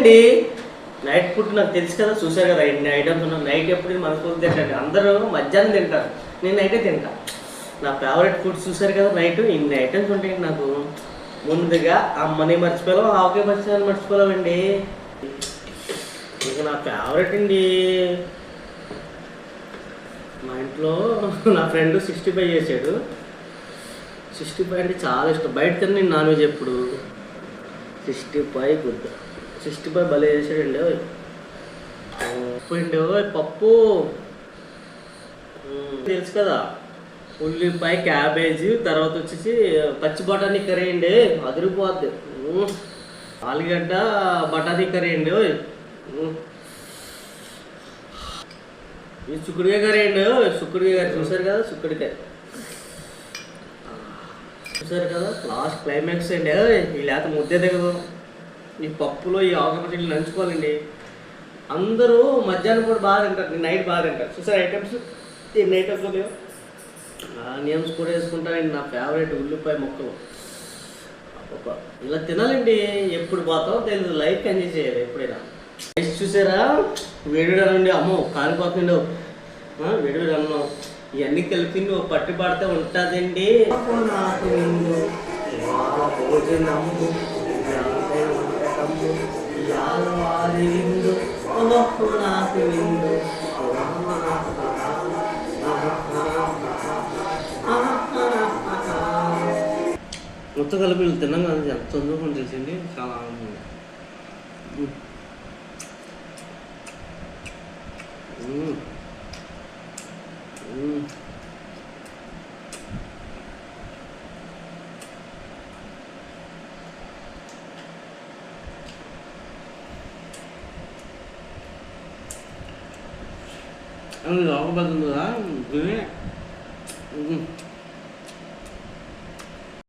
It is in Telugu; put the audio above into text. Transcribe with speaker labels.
Speaker 1: అండి. నైట్ ఫుడ్ నాకు తెలుసు కదా, చూసారు కదా ఇన్ని ఐటమ్స్ ఉన్నాయి. నైట్ ఎప్పుడు మనస్ఫూర్తి తింటారు, అందరూ మధ్యాహ్నం తింటారు, నేను నైటే తింటా. నా ఫేవరెట్ ఫుడ్స్ చూసారు కదా, నైట్ ఇన్ని ఐటమ్స్ ఉంటాయి నాకు. ముందుగా అమ్మని మర్చిపోయాం, ఆవకాయ మర్చిపోయాను మర్చిపోలేమండి. ఇక నా ఫేవరెట్ అండి. మా ఇంట్లో నా ఫ్రెండ్ 65 చేసాడు. 65 అంటే చాలా ఇష్టం. బయట తిన్న నేను నాన్ వెజ్ ఎప్పుడు 65 గుడ్. 65 భలే చేసాడండి. పోయిండు పప్పు తెలుసు కదా, ఉల్లిపాయ, క్యాబేజీ, తర్వాత వచ్చేసి పచ్చి బఠానీ కర్రీ అండి, అదిరిపోద్ది. ఆలుగడ్డ బఠానీ కర్రీ అండి. ఈ చుక్కుడుకాయ కర్రీ అండి. చుక్కుడుకాయ కర్రీ చూసారు కదా, చుక్కుడుకాయ చూసారు కదా, లాస్ట్ క్లైమాక్స్ అండి. ఈ లేత ముద్దే దిగదు. ఈ పప్పులో ఈ ఆకుపచ్చళ్ళు నంచుకోవాలండి. అందరూ మధ్యాహ్నం కూడా బాగా తింటారు, నైట్ బాగా తింటారు. చూసారు ఐటమ్స్, ఎన్ని ఐటమ్స్ ఉన్నాయో. ఆనియన్స్ కూడా వేసుకుంటానండి, నా ఫేవరెట్ ఉల్లిపాయ ముక్కలు. ఇలా తినాలండి. ఎప్పుడు పోతామో తెలియదు, లైఫ్ ఎంజాయ్ చేయాలి ఎప్పుడైనా. చూసారా, వేడివేడి అనండి. అమ్మో కాలిపోతుండో, వేడివేడి అన్నం ఇవన్నీ కలిపి నువ్వు పట్టి పడితే ఉంటుందండి. మొత్తం కలిపి తిన్నాం కదా, ఎంత తొందరగా తెలిసింది. చాలా ఆనందంగా లోపల